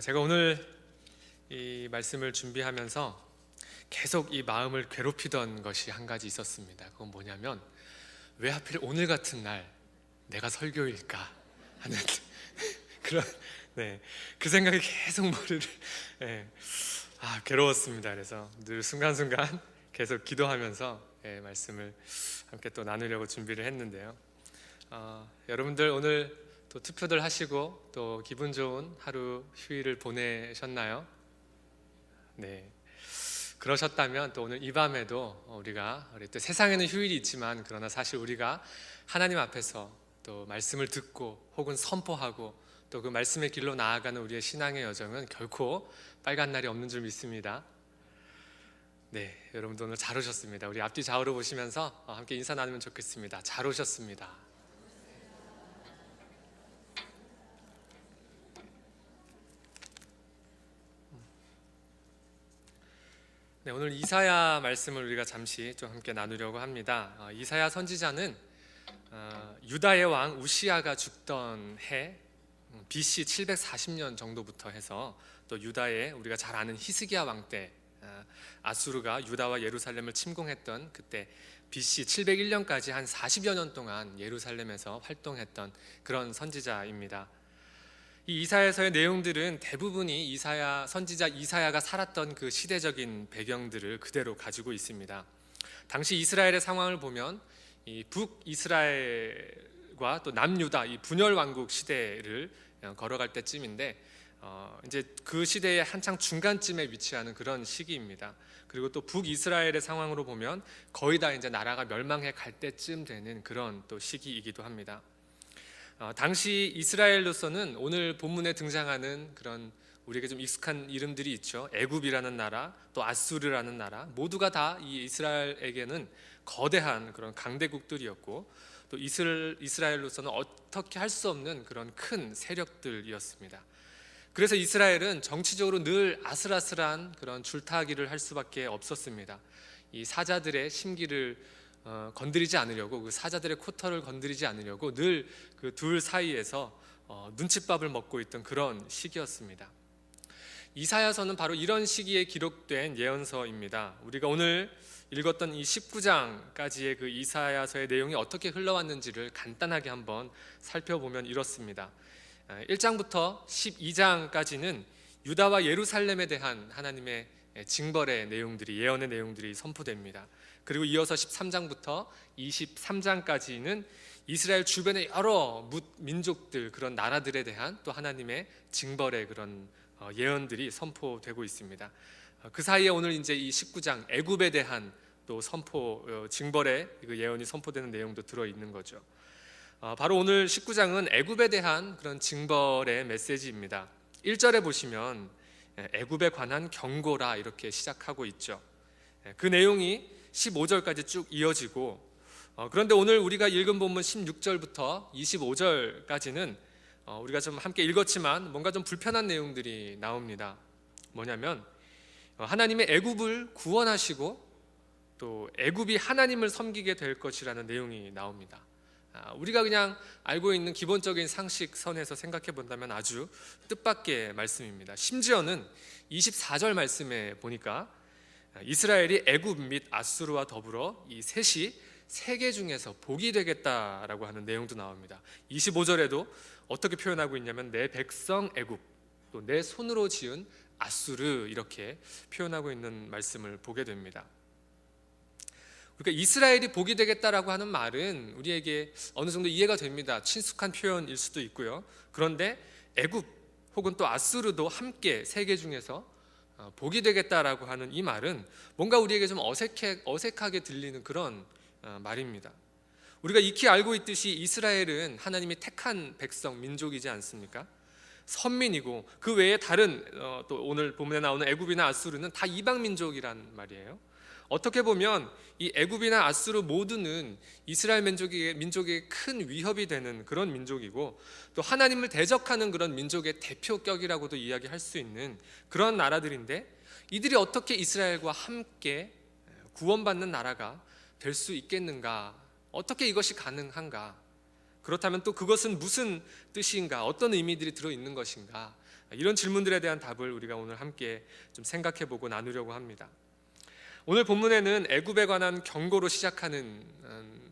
제가 오늘 이 말씀을 준비하면서 계속 이 마음을 괴롭히던 것이 한 가지 있었습니다. 그건 뭐냐면, 왜 하필 오늘 같은 날 내가 설교일까 하는 그런 그 생각이 계속 머리를 괴로웠습니다. 그래서 늘 순간순간 계속 기도하면서 말씀을 함께 또 나누려고 준비를 했는데요. 여러분들 오늘 또 투표들 하시고 또 기분 좋은 하루 휴일을 보내셨나요? 네. 그러셨다면 또 오늘 이 밤에도 우리가 또 세상에는 휴일이 있지만, 그러나 사실 우리가 하나님 앞에서 또 말씀을 듣고 혹은 선포하고 또 그 말씀의 길로 나아가는 우리의 신앙의 여정은 결코 빨간 날이 없는 줄 믿습니다. 네, 여러분도 오늘 잘 오셨습니다. 우리 앞뒤 좌우로 보시면서 함께 인사 나누면 좋겠습니다. 잘 오셨습니다. 네, 오늘 이사야 말씀을 우리가 잠시 좀 함께 나누려고 합니다. 이사야 선지자는 유다의 왕 우시야가 죽던 해 BC 740년 정도부터 해서 또 유다의 우리가 잘 아는 히스기야 왕 때 아수르가 유다와 예루살렘을 침공했던 그때 BC 701년까지 한 40여 년 동안 예루살렘에서 활동했던 그런 선지자입니다. 이 이사야서의 내용들은 대부분이 선지자 이사야가 살았던 그 시대적인 배경들을 그대로 가지고 있습니다. 당시 이스라엘의 상황을 보면 이 북이스라엘과 또 남유다 이 분열 왕국 시대를 걸어갈 때쯤인데, 이제 그 시대의 한창 중간쯤에 위치하는 그런 시기입니다. 그리고 또 북이스라엘의 상황으로 보면 거의 다 이제 나라가 멸망해 갈 때쯤 되는 그런 또 시기이기도 합니다. 당시 이스라엘로서는 오늘 본문에 등장하는 그런 우리에게 좀 익숙한 이름들이 있죠. 애굽이라는 나라, 또 아수르라는 나라, 모두가 다 이 이스라엘에게는 거대한 그런 강대국들이었고, 또 이스라엘로서는 어떻게 할 수 없는 그런 큰 세력들이었습니다. 그래서 이스라엘은 정치적으로 늘 아슬아슬한 그런 줄타기를 할 수밖에 없었습니다. 이 사자들의 심기를 건드리지 않으려고, 그 사자들의 코털을 건드리지 않으려고 늘 그 둘 사이에서 눈칫밥을 먹고 있던 그런 시기였습니다. 이사야서는 바로 이런 시기에 기록된 예언서입니다. 우리가 오늘 읽었던 이 19장까지의 그 이사야서의 내용이 어떻게 흘러왔는지를 간단하게 한번 살펴보면 이렇습니다. 1장부터 12장까지는 유다와 예루살렘에 대한 하나님의 징벌의 내용들이, 예언의 내용들이 선포됩니다. 그리고 이어서 13장부터 23장까지는 이스라엘 주변의 여러 민족들, 그런 나라들에 대한 또 하나님의 징벌의 그런 예언들이 선포되고 있습니다. 그 사이에 오늘 이제 이 19장 애굽에 대한 또 징벌의 그 예언이 선포되는 내용도 들어 있는 거죠. 바로 오늘 19장은 애굽에 대한 그런 징벌의 메시지입니다. 1절에 보시면 애굽에 관한 경고라 이렇게 시작하고 있죠. 그 내용이 15절까지 쭉 이어지고, 그런데 오늘 우리가 읽은 본문 16절부터 25절까지는 우리가 좀 함께 읽었지만 뭔가 좀 불편한 내용들이 나옵니다. 뭐냐면 하나님의 애굽을 구원하시고 또 애굽이 하나님을 섬기게 될 것이라는 내용이 나옵니다. 우리가 그냥 알고 있는 기본적인 상식선에서 생각해 본다면 아주 뜻밖의 말씀입니다. 심지어는 24절 말씀에 보니까 이스라엘이 애굽 및 아수르와 더불어 이 셋이 세계 중에서 복이 되겠다라고 하는 내용도 나옵니다. 25절에도 어떻게 표현하고 있냐면 내 백성 애굽, 또 내 손으로 지은 아수르, 이렇게 표현하고 있는 말씀을 보게 됩니다. 그러니까 이스라엘이 복이 되겠다라고 하는 말은 우리에게 어느 정도 이해가 됩니다. 친숙한 표현일 수도 있고요. 그런데 애굽 혹은 또 아수르도 함께 세계 중에서 복이 되겠다라고 하는 이 말은 뭔가 우리에게 좀 어색하게 들리는 그런 말입니다. 우리가 익히 알고 있듯이 이스라엘은 하나님이 택한 백성, 민족이지 않습니까? 선민이고, 그 외에 다른 또 오늘 본문에 나오는 애굽이나 아수르는 다 이방 민족이란 말이에요. 어떻게 보면 이 애굽이나 아수르 모두는 이스라엘 민족에게 큰 위협이 되는 그런 민족이고, 또 하나님을 대적하는 그런 민족의 대표격이라고도 이야기할 수 있는 그런 나라들인데, 이들이 어떻게 이스라엘과 함께 구원받는 나라가 될 수 있겠는가? 어떻게 이것이 가능한가? 그렇다면 또 그것은 무슨 뜻인가? 어떤 의미들이 들어있는 것인가? 이런 질문들에 대한 답을 우리가 오늘 함께 좀 생각해보고 나누려고 합니다. 오늘 본문에는 애굽에 관한 경고로 시작하는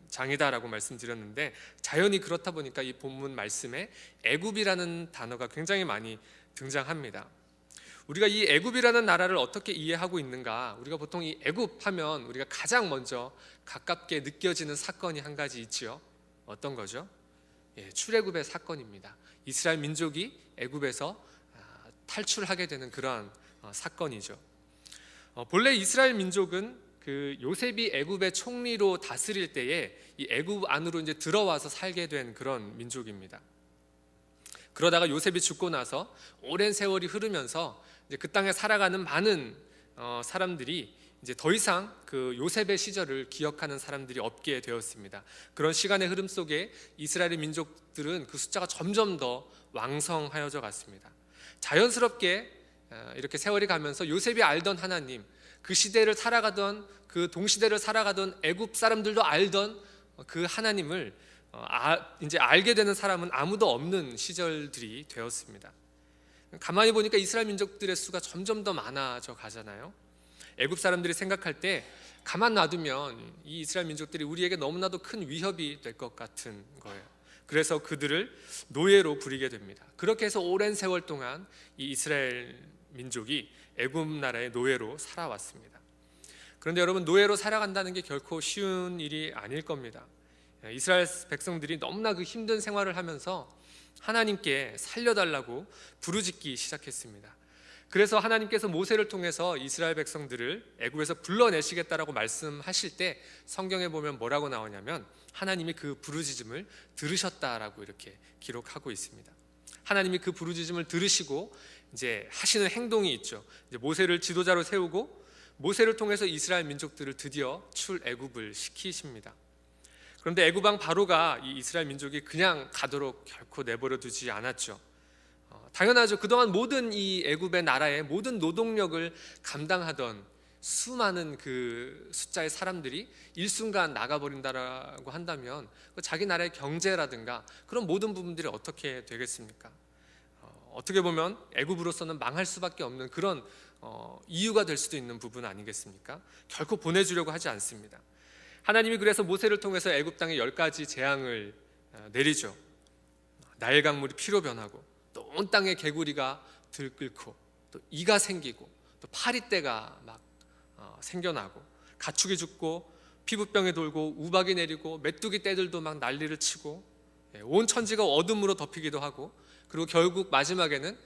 장이다라고 말씀드렸는데, 자연히 그렇다 보니까 이 본문 말씀에 애굽이라는 단어가 굉장히 많이 등장합니다. 우리가 이 애굽이라는 나라를 어떻게 이해하고 있는가? 우리가 보통 이 애굽 하면 우리가 가장 먼저 가깝게 느껴지는 사건이 한 가지 있지요. 어떤 거죠? 출애굽의 사건입니다. 이스라엘 민족이 애굽에서 탈출하게 되는 그러한 사건이죠. 본래 이스라엘 민족은 그 요셉이 애굽의 총리로 다스릴 때에 이 애굽 안으로 이제 들어와서 살게 된 그런 민족입니다. 그러다가 요셉이 죽고 나서 오랜 세월이 흐르면서 이제 그 땅에 살아가는 많은 사람들이 이제 더 이상 그 요셉의 시절을 기억하는 사람들이 없게 되었습니다. 그런 시간의 흐름 속에 이스라엘의 민족들은 그 숫자가 점점 더 왕성하여져 갔습니다. 자연스럽게 이렇게 세월이 가면서 요셉이 알던 하나님, 그 시대를 살아가던, 그 동시대를 살아가던 애굽 사람들도 알던 그 하나님을 이제 알게 되는 사람은 아무도 없는 시절들이 되었습니다. 가만히 보니까 이스라엘 민족들의 수가 점점 더 많아져 가잖아요. 애굽 사람들이 생각할 때 가만 놔두면 이 이스라엘 민족들이 우리에게 너무나도 큰 위협이 될 것 같은 거예요. 그래서 그들을 노예로 부리게 됩니다. 그렇게 해서 오랜 세월 동안 이 이스라엘 민족이 애굽 나라의 노예로 살아왔습니다. 그런데 여러분, 노예로 살아간다는 게 결코 쉬운 일이 아닐 겁니다. 이스라엘 백성들이 너무나 그 힘든 생활을 하면서 하나님께 살려달라고 부르짖기 시작했습니다. 그래서 하나님께서 모세를 통해서 이스라엘 백성들을 애굽에서 불러내시겠다라고 말씀하실 때 성경에 보면 뭐라고 나오냐면 하나님이 그 부르짖음을 들으셨다라고 이렇게 기록하고 있습니다. 하나님이 그 부르짖음을 들으시고 이제 하시는 행동이 있죠. 이제 모세를 지도자로 세우고 모세를 통해서 이스라엘 민족들을 드디어 출애굽을 시키십니다. 그런데 애굽 왕 바로가 이 이스라엘 민족이 그냥 가도록 결코 내버려 두지 않았죠. 당연하죠. 그동안 모든 이 애굽의 나라의 모든 노동력을 감당하던 수많은 그 숫자의 사람들이 일순간 나가버린다라고 한다면 자기 나라의 경제라든가 그런 모든 부분들이 어떻게 되겠습니까? 어떻게 보면 애굽으로서는 망할 수밖에 없는 그런 이유가 될 수도 있는 부분 아니겠습니까? 결코 보내주려고 하지 않습니다. 하나님이 그래서 모세를 통해서 애굽 땅에 10가지 재앙을 내리죠. 나일 강물이 피로 변하고 또 온 땅에 개구리가 들끓고 또 이가 생기고 또 파리떼가 막 생겨나고 가축이 죽고 피부병에 돌고 우박이 내리고 메뚜기 떼들도 막 난리를 치고 온 천지가 어둠으로 덮이기도 하고, 그리고 결국 마지막에는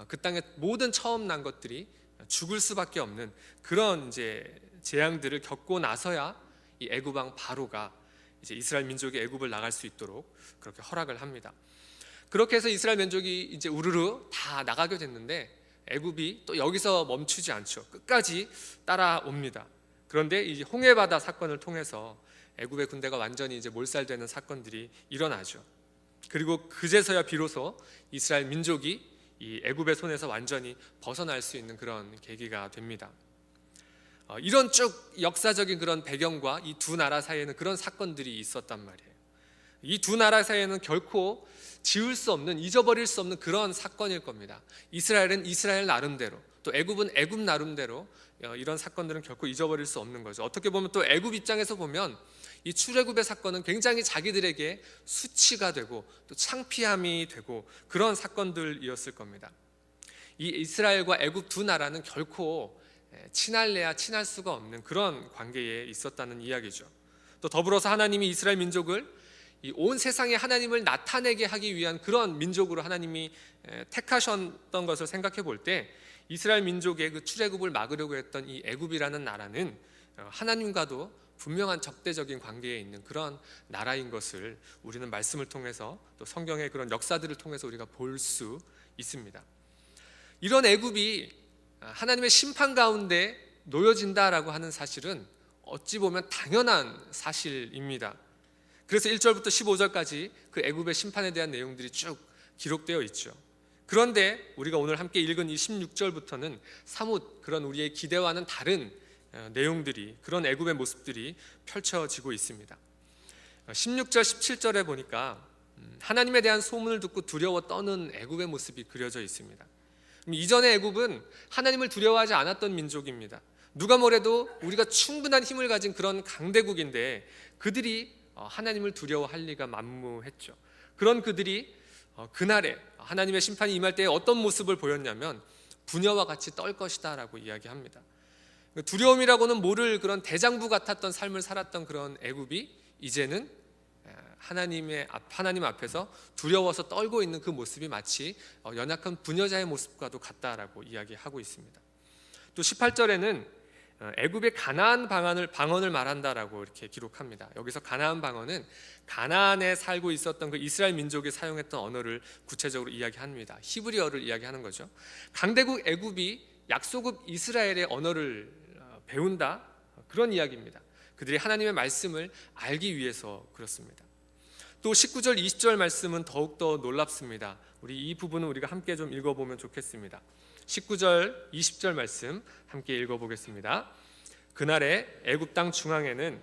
그 땅에 모든 처음 난 것들이 죽을 수밖에 없는 그런 이제 재앙들을 겪고 나서야 이 애굽 왕 바로가 이제 이스라엘 민족이 애굽을 나갈 수 있도록 그렇게 허락을 합니다. 그렇게 해서 이스라엘 민족이 이제 우르르 다 나가게 됐는데 애굽이 또 여기서 멈추지 않죠. 끝까지 따라옵니다. 그런데 이 홍해바다 사건을 통해서 애굽의 군대가 완전히 이제 몰살되는 사건들이 일어나죠. 그리고 그제서야 비로소 이스라엘 민족이 이 애굽의 손에서 완전히 벗어날 수 있는 그런 계기가 됩니다. 이런 쭉 역사적인 그런 배경과 이 두 나라 사이에는 그런 사건들이 있었단 말이에요. 이 두 나라 사이에는 결코 지울 수 없는, 잊어버릴 수 없는 그런 사건일 겁니다. 이스라엘은 이스라엘 나름대로, 또 애굽은 애굽 나름대로 이런 사건들은 결코 잊어버릴 수 없는 거죠. 어떻게 보면 또 애굽 입장에서 보면 이 출애굽의 사건은 굉장히 자기들에게 수치가 되고 또 창피함이 되고 그런 사건들이었을 겁니다. 이 이스라엘과 애굽 두 나라는 결코 친할래야 친할 수가 없는 그런 관계에 있었다는 이야기죠. 또 더불어서 하나님이 이스라엘 민족을 이 온 세상에 하나님을 나타내게 하기 위한 그런 민족으로 하나님이 택하셨던 것을 생각해 볼 때 이스라엘 민족의 그 출애굽을 막으려고 했던 이 애굽이라는 나라는 하나님과도 분명한 적대적인 관계에 있는 그런 나라인 것을 우리는 말씀을 통해서 또 성경의 그런 역사들을 통해서 우리가 볼 수 있습니다. 이런 애굽이 하나님의 심판 가운데 놓여진다라고 하는 사실은 어찌 보면 당연한 사실입니다. 그래서 1절부터 15절까지 그 애굽의 심판에 대한 내용들이 쭉 기록되어 있죠. 그런데 우리가 오늘 함께 읽은 이 16절부터는 사뭇 그런 우리의 기대와는 다른 내용들이, 그런 애굽의 모습들이 펼쳐지고 있습니다. 16절 17절에 보니까 하나님에 대한 소문을 듣고 두려워 떠는 애굽의 모습이 그려져 있습니다. 이전의 애굽은 하나님을 두려워하지 않았던 민족입니다. 누가 뭐래도 우리가 충분한 힘을 가진 그런 강대국인데 그들이 하나님을 두려워할 리가 만무했죠. 그런 그들이 그날에 하나님의 심판이 임할 때에 어떤 모습을 보였냐면 부녀와 같이 떨 것이다 라고 이야기합니다. 두려움이라고는 모를 그런 대장부 같았던 삶을 살았던 그런 애굽이 이제는 하나님 앞에서 두려워서 떨고 있는 그 모습이 마치 연약한 부녀자의 모습과도 같다라고 이야기하고 있습니다. 또 18절에는 애굽의 가나안 방언을 말한다라고 이렇게 기록합니다. 여기서 가나안 방언은 가나안에 살고 있었던 그 이스라엘 민족이 사용했던 언어를 구체적으로 이야기합니다. 히브리어를 이야기하는 거죠. 강대국 애굽이 약소국 이스라엘의 언어를 배운다, 그런 이야기입니다. 그들이 하나님의 말씀을 알기 위해서 그렇습니다. 또 19절 20절 말씀은 더욱더 놀랍습니다. 우리 이 부분은 우리가 함께 좀 읽어보면 좋겠습니다. 19절 20절 말씀 함께 읽어보겠습니다. 그날에 애굽 땅 중앙에는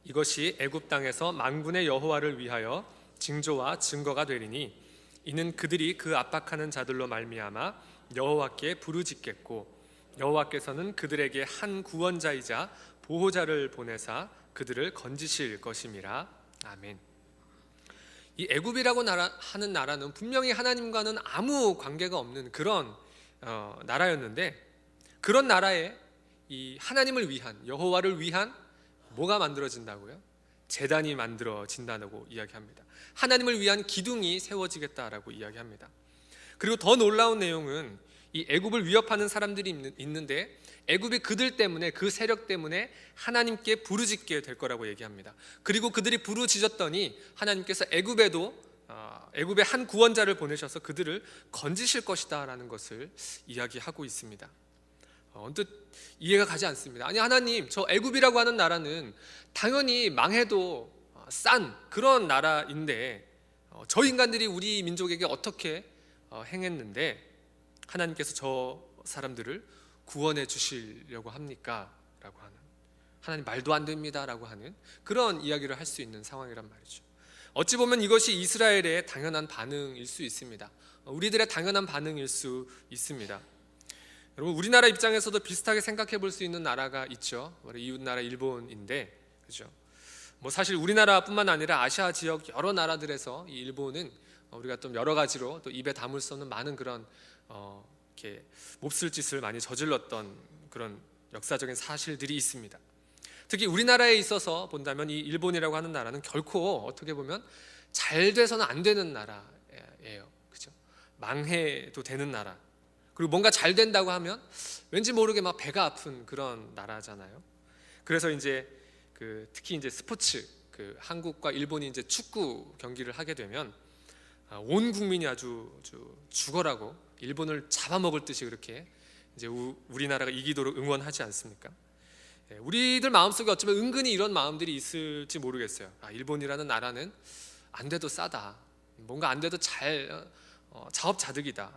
이것이 애굽 땅에서 만군의 여호와를 위하여 징조와 증거가 되리니 이는 그들이 그 압박하는 자들로 말미암아 여호와께 부르짖겠고 여호와께서는 그들에게 한 구원자이자 보호자를 보내사 그들을 건지실 것임이라. 아멘. 이 애굽이라고 하는 나라는 분명히 하나님과는 아무 관계가 없는 그런 나라였는데, 그런 나라에 이 하나님을 위한, 여호와를 위한 뭐가 만들어진다고요? 제단이 만들어진다고 이야기합니다. 하나님을 위한 기둥이 세워지겠다라고 이야기합니다. 그리고 더 놀라운 내용은 이 애굽을 위협하는 사람들이 있는데 애굽이 그들 때문에, 그 세력 때문에 하나님께 부르짖게 될 거라고 얘기합니다. 그리고 그들이 부르짖었더니 하나님께서 애굽에 한 구원자를 보내셔서 그들을 건지실 것이다 라는 것을 이야기하고 있습니다. 언뜻 이해가 가지 않습니다. 아니, 하나님, 저 애굽이라고 하는 나라는 당연히 망해도 싼 그런 나라인데 저 인간들이 우리 민족에게 어떻게 행했는데 하나님께서 저 사람들을 구원해 주시려고 합니까? 라고 하는, 하나님 말도 안 됩니다 라고 하는 그런 이야기를 할 수 있는 상황이란 말이죠. 어찌 보면 이것이 이스라엘의 당연한 반응일 수 있습니다. 우리들의 당연한 반응일 수 있습니다. 여러분, 우리나라 입장에서도 비슷하게 생각해 볼 수 있는 나라가 있죠. 우리 이웃 나라 일본인데, 그죠? 사실 우리나라뿐만 아니라 아시아 지역 여러 나라들에서 이 일본은 우리가 좀 여러 가지로 또 입에 담을 수 없는 많은 그런 이렇게 몹쓸 짓을 많이 저질렀던 그런 역사적인 사실들이 있습니다. 특히 우리나라에 있어서 본다면 이 일본이라고 하는 나라는 결코 어떻게 보면 잘 돼서는 안 되는 나라예요. 그죠? 망해도 되는 나라. 그리고 뭔가 잘 된다고 하면 왠지 모르게 막 배가 아픈 그런 나라잖아요. 그래서 이제 특히 이제 스포츠, 한국과 일본이 이제 축구 경기를 하게 되면 온 국민이 아주 죽어라고 일본을 잡아먹을 듯이 그렇게 이제 우리나라가 이기도록 응원하지 않습니까? 우리들 마음속에 어쩌면 은근히 이런 마음들이 있을지 모르겠어요. 일본이라는 나라는 안 돼도 싸다, 뭔가 안 돼도 자업자득이다,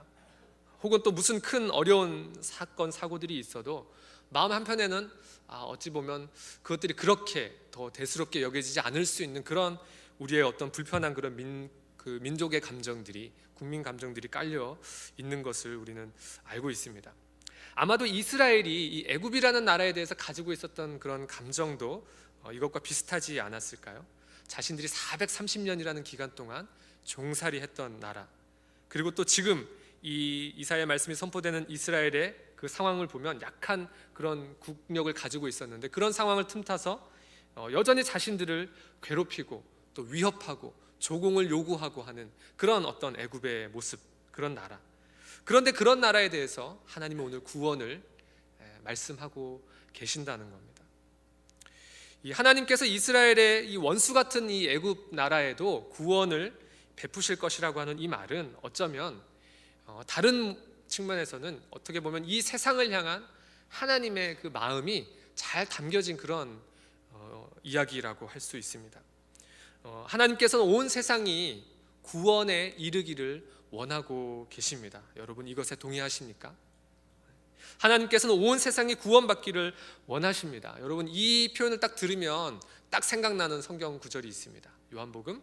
혹은 또 무슨 큰 어려운 사건 사고들이 있어도 마음 한편에는 어찌 보면 그것들이 그렇게 더 대수롭게 여겨지지 않을 수 있는 그런 우리의 어떤 불편한 그런 민족의 감정들이, 국민 감정들이 깔려 있는 것을 우리는 알고 있습니다. 아마도 이스라엘이 이 애굽이라는 나라에 대해서 가지고 있었던 그런 감정도 이것과 비슷하지 않았을까요? 자신들이 430년이라는 기간 동안 종살이 했던 나라, 그리고 또 지금 이 이사야 말씀이 선포되는 이스라엘의 그 상황을 보면 약한 그런 국력을 가지고 있었는데 그런 상황을 틈타서 여전히 자신들을 괴롭히고 또 위협하고 조공을 요구하고 하는 그런 어떤 애굽의 모습, 그런 나라. 그런데 그런 나라에 대해서 하나님은 오늘 구원을 말씀하고 계신다는 겁니다. 이 하나님께서 이스라엘의 이 원수 같은 이 애굽 나라에도 구원을 베푸실 것이라고 하는 이 말은 어쩌면 다른 측면에서는 어떻게 보면 이 세상을 향한 하나님의 그 마음이 잘 담겨진 그런 이야기라고 할 수 있습니다. 하나님께서는 온 세상이 구원에 이르기를 원하고 계십니다. 여러분, 이것에 동의하십니까? 하나님께서는 온 세상이 구원받기를 원하십니다. 여러분, 이 표현을 딱 들으면 딱 생각나는 성경 구절이 있습니다. 요한복음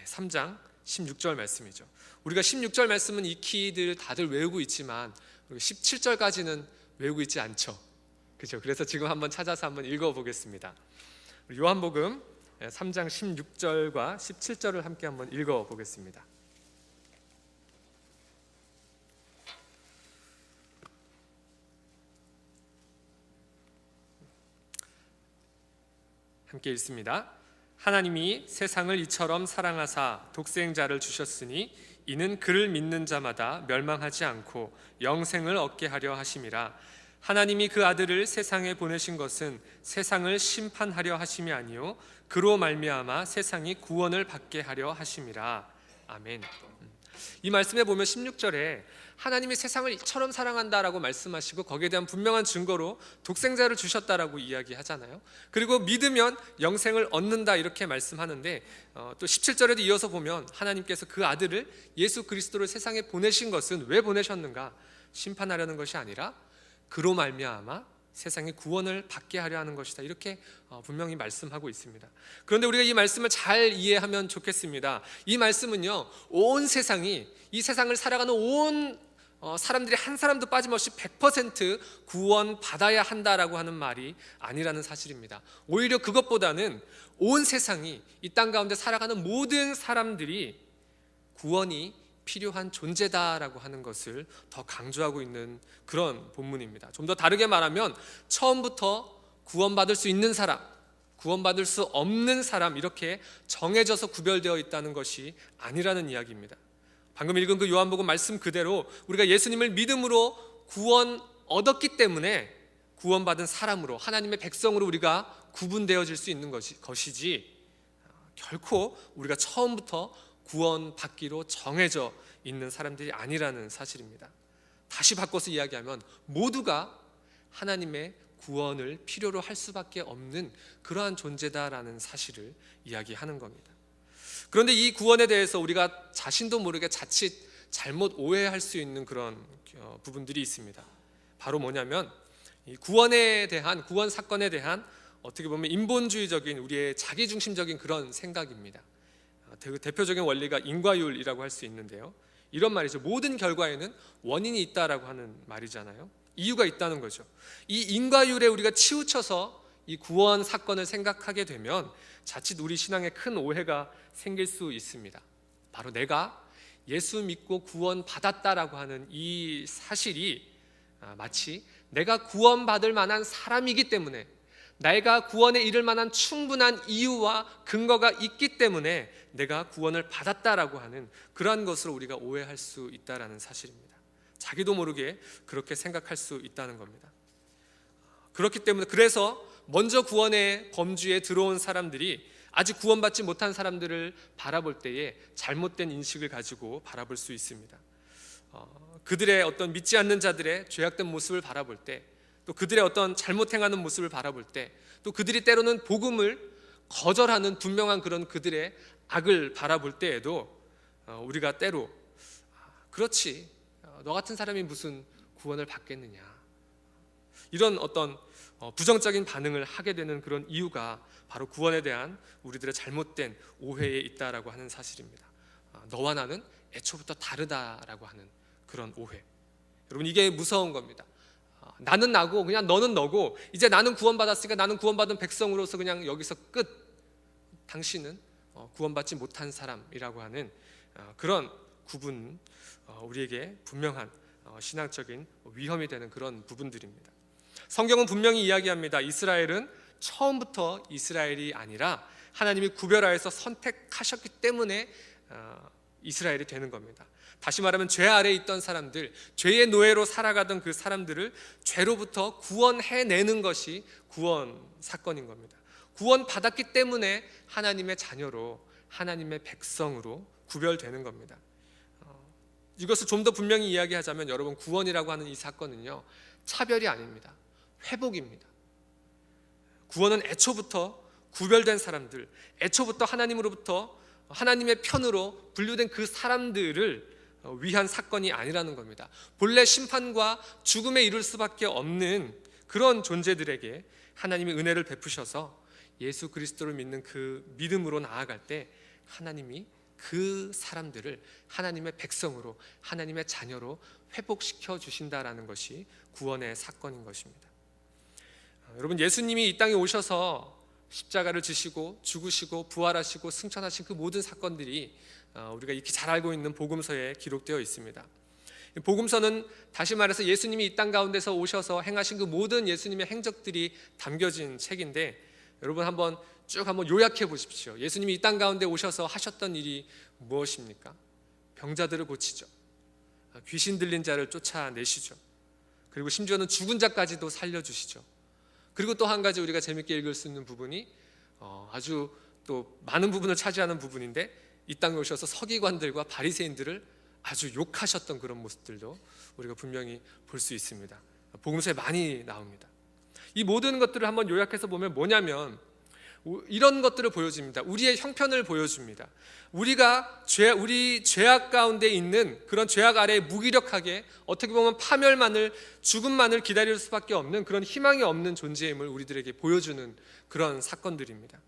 3장 16절 말씀이죠. 우리가 16절 말씀은 익히들 다들 외우고 있지만 17절까지는 외우고 있지 않죠. 그렇죠? 그래서 지금 한번 찾아서 한번 읽어보겠습니다. 요한복음 3장 16절과 17절을 함께 한번 읽어보겠습니다. 함께 읽습니다. 하나님이 세상을 이처럼 사랑하사 독생자를 주셨으니 이는 그를 믿는 자마다 멸망하지 않고 영생을 얻게 하려 하심이라. 하나님이 그 아들을 세상에 보내신 것은 세상을 심판하려 하심이 아니요 그로 말미암아 세상이 구원을 받게 하려 하심이라. 아멘. 이 말씀에 보면 16절에 하나님이 세상을 이처럼 사랑한다라고 말씀하시고 거기에 대한 분명한 증거로 독생자를 주셨다라고 이야기하잖아요. 그리고 믿으면 영생을 얻는다 이렇게 말씀하는데 또 17절에도 이어서 보면 하나님께서 그 아들을 예수 그리스도를 세상에 보내신 것은 왜 보내셨는가? 심판하려는 것이 아니라 그로 말미암아 세상의 구원을 받게 하려 하는 것이다, 이렇게 분명히 말씀하고 있습니다. 그런데 우리가 이 말씀을 잘 이해하면 좋겠습니다. 이 말씀은요, 온 세상이, 이 세상을 살아가는 온 사람들이 한 사람도 빠짐없이 100% 구원 받아야 한다라고 하는 말이 아니라는 사실입니다. 오히려 그것보다는 온 세상이, 이 땅 가운데 살아가는 모든 사람들이 구원이 필요한 존재다라고 하는 것을 더 강조하고 있는 그런 본문입니다. 좀 더 다르게 말하면 처음부터 구원받을 수 있는 사람, 구원받을 수 없는 사람, 이렇게 정해져서 구별되어 있다는 것이 아니라는 이야기입니다. 방금 읽은 그 요한복음 말씀 그대로 우리가 예수님을 믿음으로 구원 얻었기 때문에 구원받은 사람으로, 하나님의 백성으로 우리가 구분되어질 수 있는 것이지, 결코 우리가 처음부터 구원받기로 정해져 있는 사람들이 아니라는 사실입니다. 다시 바꿔서 이야기하면 모두가 하나님의 구원을 필요로 할 수밖에 없는 그러한 존재다라는 사실을 이야기하는 겁니다. 그런데 이 구원에 대해서 우리가 자신도 모르게 자칫 잘못 오해할 수 있는 그런 부분들이 있습니다. 바로 뭐냐면 이 구원에 대한, 구원 사건에 대한 어떻게 보면 인본주의적인, 우리의 자기중심적인 그런 생각입니다. 대표적인 원리가 인과율이라고 할 수 있는데요, 이런 말이죠. 모든 결과에는 원인이 있다라고 하는 말이잖아요. 이유가 있다는 거죠. 이 인과율에 우리가 치우쳐서 이 구원 사건을 생각하게 되면 자칫 우리 신앙에 큰 오해가 생길 수 있습니다. 바로 내가 예수 믿고 구원 받았다라고 하는 이 사실이 마치 내가 구원받을 만한 사람이기 때문에, 내가 구원에 이를 만한 충분한 이유와 근거가 있기 때문에 내가 구원을 받았다라고 하는 그러한 것으로 우리가 오해할 수 있다라는 사실입니다. 자기도 모르게 그렇게 생각할 수 있다는 겁니다. 그렇기 때문에, 그래서 먼저 구원의 범주에 들어온 사람들이 아직 구원받지 못한 사람들을 바라볼 때에 잘못된 인식을 가지고 바라볼 수 있습니다. 그들의 어떤 믿지 않는 자들의 죄악된 모습을 바라볼 때, 또 그들의 어떤 잘못 행하는 모습을 바라볼 때, 또 그들이 때로는 복음을 거절하는 분명한 그런 그들의 악을 바라볼 때에도 우리가 때로 그렇지, 너 같은 사람이 무슨 구원을 받겠느냐, 이런 어떤 부정적인 반응을 하게 되는 그런 이유가 바로 구원에 대한 우리들의 잘못된 오해에 있다라고 하는 사실입니다. 너와 나는 애초부터 다르다라고 하는 그런 오해. 여러분, 이게 무서운 겁니다. 나는 나고 그냥 너는 너고, 이제 나는 구원받았으니까 나는 구원받은 백성으로서 그냥 여기서 끝, 당신은 구원받지 못한 사람이라고 하는 그런 구분, 우리에게 분명한 신앙적인 위험이 되는 그런 부분들입니다. 성경은 분명히 이야기합니다. 이스라엘은 처음부터 이스라엘이 아니라 하나님이 구별하여서 선택하셨기 때문에 이스라엘이 되는 겁니다. 다시 말하면 죄 아래에 있던 사람들, 죄의 노예로 살아가던 그 사람들을 죄로부터 구원해내는 것이 구원 사건인 겁니다. 구원받았기 때문에 하나님의 자녀로, 하나님의 백성으로 구별되는 겁니다. 이것을 좀 더 분명히 이야기하자면, 여러분, 구원이라고 하는 이 사건은요, 차별이 아닙니다. 회복입니다. 구원은 애초부터 구별된 사람들, 애초부터 하나님으로부터 하나님의 편으로 분류된 그 사람들을 위한 사건이 아니라는 겁니다. 본래 심판과 죽음에 이를 수밖에 없는 그런 존재들에게 하나님이 은혜를 베푸셔서 예수 그리스도를 믿는 그 믿음으로 나아갈 때 하나님이 그 사람들을 하나님의 백성으로, 하나님의 자녀로 회복시켜 주신다라는 것이 구원의 사건인 것입니다. 여러분, 예수님이 이 땅에 오셔서 십자가를 지시고 죽으시고 부활하시고 승천하신 그 모든 사건들이 우리가 익히 잘 알고 있는 복음서에 기록되어 있습니다. 복음서는 다시 말해서 예수님이 이 땅 가운데서 오셔서 행하신 그 모든 예수님의 행적들이 담겨진 책인데, 여러분 한번 쭉 한번 요약해 보십시오. 예수님이 이 땅 가운데 오셔서 하셨던 일이 무엇입니까? 병자들을 고치죠. 귀신 들린 자를 쫓아내시죠. 그리고 심지어는 죽은 자까지도 살려주시죠. 그리고 또 한 가지 우리가 재밌게 읽을 수 있는 부분이 아주 또 많은 부분을 차지하는 부분인데, 이 땅에 오셔서 서기관들과 바리새인들을 아주 욕하셨던 그런 모습들도 우리가 분명히 볼 수 있습니다. 복음서에 많이 나옵니다. 이 모든 것들을 한번 요약해서 보면 뭐냐면 이런 것들을 보여줍니다. 우리의 형편을 보여줍니다. 우리가 우리 죄악 가운데 있는 그런 죄악 아래에 무기력하게 어떻게 보면 파멸만을, 죽음만을 기다릴 수밖에 없는 그런 희망이 없는 존재임을 우리들에게 보여주는 그런 사건들입니다.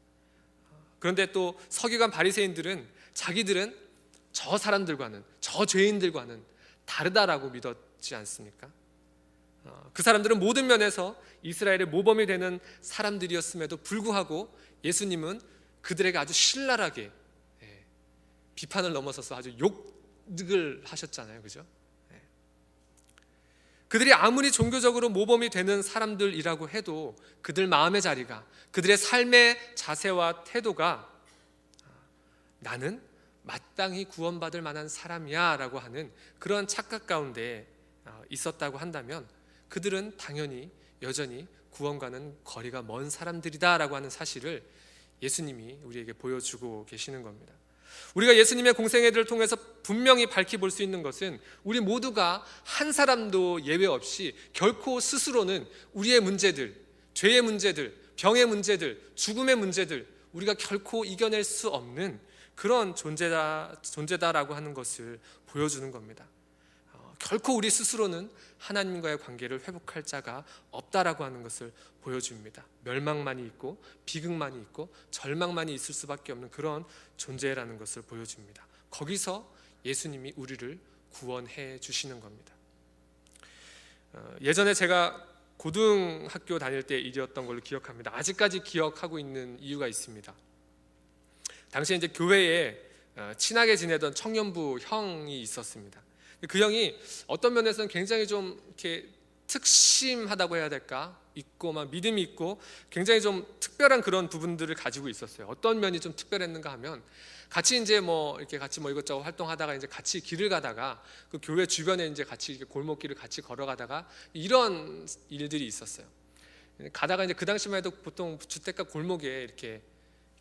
그런데 또 서기관 바리새인들은 자기들은 저 사람들과는, 저 죄인들과는 다르다라고 믿었지 않습니까? 그 사람들은 모든 면에서 이스라엘의 모범이 되는 사람들이었음에도 불구하고 예수님은 그들에게 아주 신랄하게 비판을 넘어서서 아주 욕을 하셨잖아요, 그죠? 그들이 아무리 종교적으로 모범이 되는 사람들이라고 해도 그들 마음의 자리가, 그들의 삶의 자세와 태도가 나는 마땅히 구원받을 만한 사람이야 라고 하는 그런 착각 가운데 있었다고 한다면 그들은 당연히 여전히 구원과는 거리가 먼 사람들이다 라고 하는 사실을 예수님이 우리에게 보여주고 계시는 겁니다. 우리가 예수님의 공생애들을 통해서 분명히 밝히 볼 수 있는 것은 우리 모두가 한 사람도 예외 없이 결코 스스로는 우리의 문제들, 죄의 문제들, 병의 문제들, 죽음의 문제들 우리가 결코 이겨낼 수 없는 그런 존재다라고 하는 것을 보여주는 겁니다. 결코 우리 스스로는 하나님과의 관계를 회복할 자가 없다라고 하는 것을 보여줍니다. 멸망만이 있고 비극만이 있고 절망만이 있을 수밖에 없는 그런 존재라는 것을 보여줍니다. 거기서 예수님이 우리를 구원해 주시는 겁니다. 예전에 제가 고등학교 다닐 때 일이었던 걸로 기억합니다. 아직까지 기억하고 있는 이유가 있습니다. 당시에 이제 교회에 친하게 지내던 청년부 형이 있었습니다. 그 형이 어떤 면에서는 굉장히 좀 이렇게 특심하다고 해야 될까? 있고 막 믿음이 있고 굉장히 좀 특별한 그런 부분들을 가지고 있었어요. 어떤 면이 좀 특별했는가 하면 같이 이제 이렇게 같이 이것저것 활동하다가 이제 같이 길을 가다가 그 교회 주변에 이제 같이 이렇게 골목길을 같이 걸어가다가 이런 일들이 있었어요. 가다가 이제 그 당시만 해도 보통 주택가 골목에 이렇게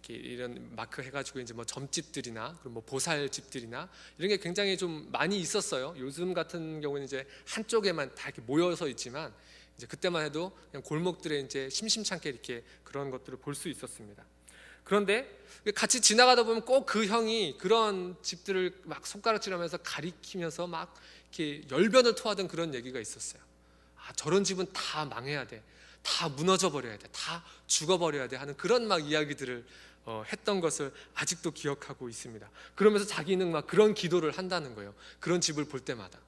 이런 마크 해가지고 이제 점집들이나 그리고 보살집들이나 이런 게 굉장히 좀 많이 있었어요. 요즘 같은 경우는 이제 한쪽에만 다 이렇게 모여서 있지만 이제 그때만 해도 그냥 골목들에 이제 심심찮게 이렇게 그런 것들을 볼 수 있었습니다. 그런데 같이 지나가다 보면 꼭 그 형이 그런 집들을 막 손가락질하면서 가리키면서 막 이렇게 열변을 토하던 그런 얘기가 있었어요. 저런 집은 다 망해야 돼, 다 무너져 버려야 돼, 다 죽어버려야 돼 하는 그런 막 이야기들을 했던 것을 아직도 기억하고 있습니다. 그러면서 자기는 막 그런 기도를 한다는 거예요. 그런 집을 볼 때마다.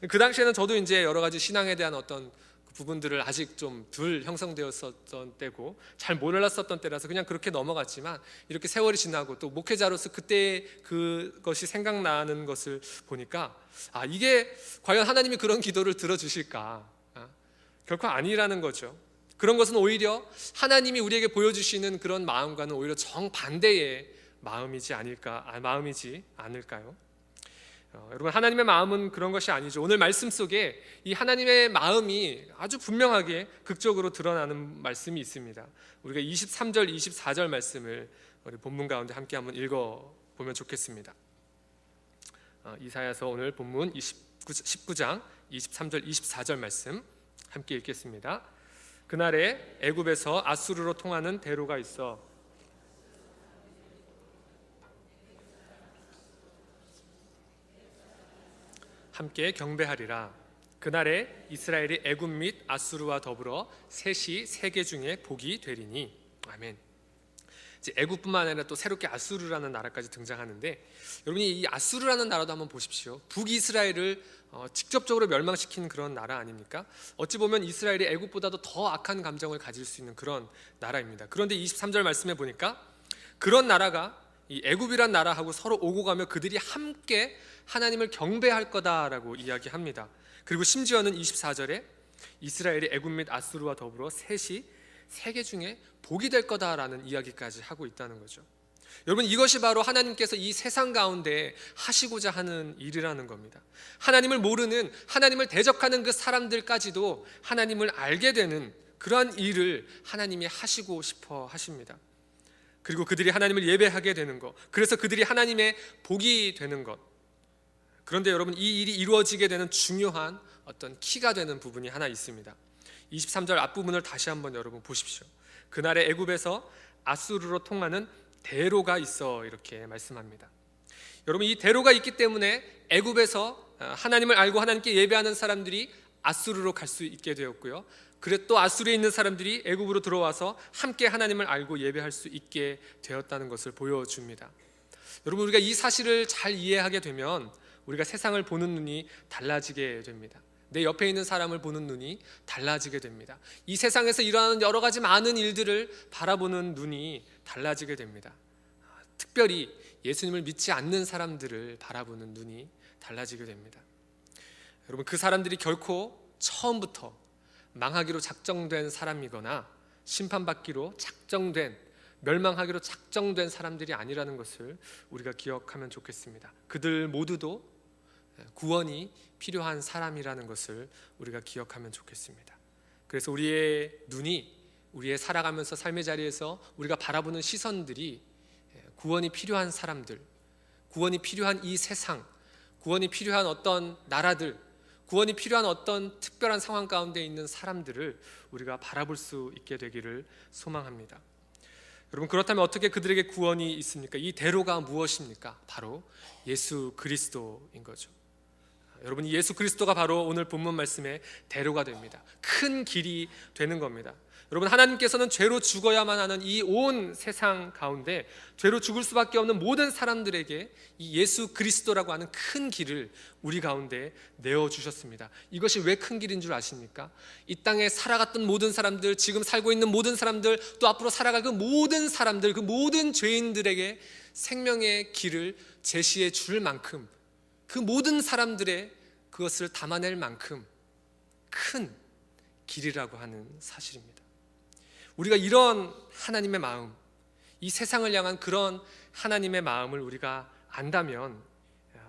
그 당시에는 저도 이제 여러 가지 신앙에 대한 어떤 부분들을 아직 좀 덜 형성되었었던 때고 잘 몰랐었던 때라서 그냥 그렇게 넘어갔지만 이렇게 세월이 지나고 또 목회자로서 그때 그것이 생각나는 것을 보니까 이게 과연 하나님이 그런 기도를 들어주실까? 결코 아니라는 거죠. 그런 것은 오히려 하나님이 우리에게 보여주시는 그런 마음과는 오히려 정반대의 마음이지 않을까요? 여러분, 하나님의 마음은 그런 것이 아니죠. 오늘 말씀 속에 이 하나님의 마음이 아주 분명하게 극적으로 드러나는 말씀이 있습니다. 우리가 23절, 24절 말씀을 우리 본문 가운데 함께 한번 읽어보면 좋겠습니다. 이사야서 오늘 본문 19장 23절, 24절 말씀 함께 읽겠습니다. 그날에 애굽에서 아수르로 통하는 대로가 있어 함께 경배하리라. 그날에 이스라엘이 애굽 및 아수르와 더불어 셋이 세계 중에 복이 되리니. 아멘. 이제 애굽뿐만 아니라 또 새롭게 아수르라는 나라까지 등장하는데, 여러분이 이 아수르라는 나라도 한번 보십시오. 북이스라엘을 직접적으로 멸망시킨 그런 나라 아닙니까? 어찌 보면 이스라엘이 애굽보다도 더 악한 감정을 가질 수 있는 그런 나라입니다. 그런데 23절 말씀에 보니까 그런 나라가 이 애굽이란 나라하고 서로 오고 가며 그들이 함께 하나님을 경배할 거다라고 이야기합니다. 그리고 심지어는 24절에 이스라엘이 애굽 및 아수르와 더불어 셋이 세계 중에 복이 될 거다라는 이야기까지 하고 있다는 거죠. 여러분, 이것이 바로 하나님께서 이 세상 가운데 하시고자 하는 일이라는 겁니다. 하나님을 모르는, 하나님을 대적하는 그 사람들까지도 하나님을 알게 되는 그러한 일을 하나님이 하시고 싶어 하십니다. 그리고 그들이 하나님을 예배하게 되는 것, 그래서 그들이 하나님의 복이 되는 것. 그런데 여러분, 이 일이 이루어지게 되는 중요한 어떤 키가 되는 부분이 하나 있습니다. 23절 앞부분을 다시 한번 여러분 보십시오. 그날에 애굽에서 아수르로 통하는 대로가 있어, 이렇게 말씀합니다. 여러분, 이 대로가 있기 때문에 애굽에서 하나님을 알고 하나님께 예배하는 사람들이 아수르로 갈 수 있게 되었고요. 그래 또 아수르에 있는 사람들이 애굽으로 들어와서 함께 하나님을 알고 예배할 수 있게 되었다는 것을 보여줍니다. 여러분, 우리가 이 사실을 잘 이해하게 되면 우리가 세상을 보는 눈이 달라지게 됩니다. 내 옆에 있는 사람을 보는 눈이 달라지게 됩니다. 이 세상에서 일어나는 여러 가지 많은 일들을 바라보는 눈이 달라지게 됩니다. 특별히 예수님을 믿지 않는 사람들을 바라보는 눈이 달라지게 됩니다. 여러분, 그 사람들이 결코 처음부터 망하기로 작정된 사람이거나 심판받기로 작정된, 멸망하기로 작정된 사람들이 아니라는 것을 우리가 기억하면 좋겠습니다. 그들 모두도 구원이 필요한 사람이라는 것을 우리가 기억하면 좋겠습니다. 그래서 우리의 눈이, 우리의 살아가면서 삶의 자리에서 우리가 바라보는 시선들이 구원이 필요한 사람들, 구원이 필요한 이 세상, 구원이 필요한 어떤 나라들, 구원이 필요한 어떤 특별한 상황 가운데 있는 사람들을 우리가 바라볼 수 있게 되기를 소망합니다. 여러분, 그렇다면 어떻게 그들에게 구원이 있습니까? 이 대로가 무엇입니까? 바로 예수 그리스도인 거죠. 여러분, 이 예수 그리스도가 바로 오늘 본문 말씀의 대로가 됩니다. 큰 길이 되는 겁니다. 여러분, 하나님께서는 죄로 죽어야만 하는 이 온 세상 가운데 죄로 죽을 수밖에 없는 모든 사람들에게 이 예수 그리스도라고 하는 큰 길을 우리 가운데 내어주셨습니다. 이것이 왜 큰 길인 줄 아십니까? 이 땅에 살아갔던 모든 사람들, 지금 살고 있는 모든 사람들, 또 앞으로 살아갈 그 모든 사람들, 그 모든 죄인들에게 생명의 길을 제시해 줄 만큼, 그 모든 사람들의 그것을 담아낼 만큼 큰 길이라고 하는 사실입니다. 우리가 이런 하나님의 마음, 이 세상을 향한 그런 하나님의 마음을 우리가 안다면,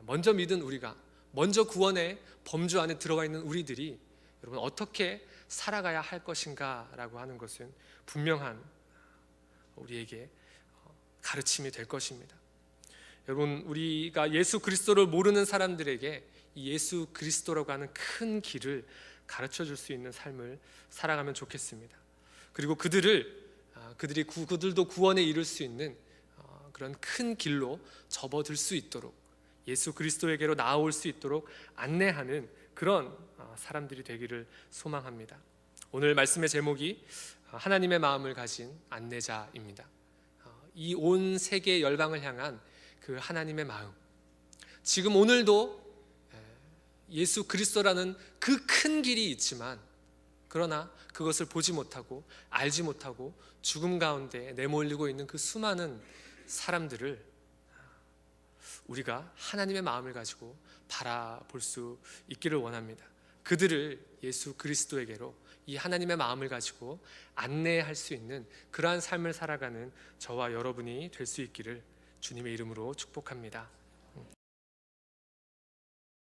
먼저 믿은 우리가, 먼저 구원의 범주 안에 들어와 있는 우리들이 여러분 어떻게 살아가야 할 것인가 라고 하는 것은 분명한 우리에게 가르침이 될 것입니다. 여러분, 우리가 예수 그리스도를 모르는 사람들에게 이 예수 그리스도라고 하는 큰 길을 가르쳐 줄 수 있는 삶을 살아가면 좋겠습니다. 그리고 그들도 구원에 이를 수 있는 그런 큰 길로 접어들 수 있도록, 예수 그리스도에게로 나아올 수 있도록 안내하는 그런 사람들이 되기를 소망합니다. 오늘 말씀의 제목이 하나님의 마음을 가진 안내자입니다. 이 온 세계 열방을 향한 그 하나님의 마음, 지금 오늘도 예수 그리스도라는 그 큰 길이 있지만, 그러나 그것을 보지 못하고 알지 못하고 죽음 가운데 내몰리고 있는 그 수많은 사람들을 우리가 하나님의 마음을 가지고 바라볼 수 있기를 원합니다. 그들을 예수 그리스도에게로, 이 하나님의 마음을 가지고 안내할 수 있는 그러한 삶을 살아가는 저와 여러분이 될 수 있기를 주님의 이름으로 축복합니다.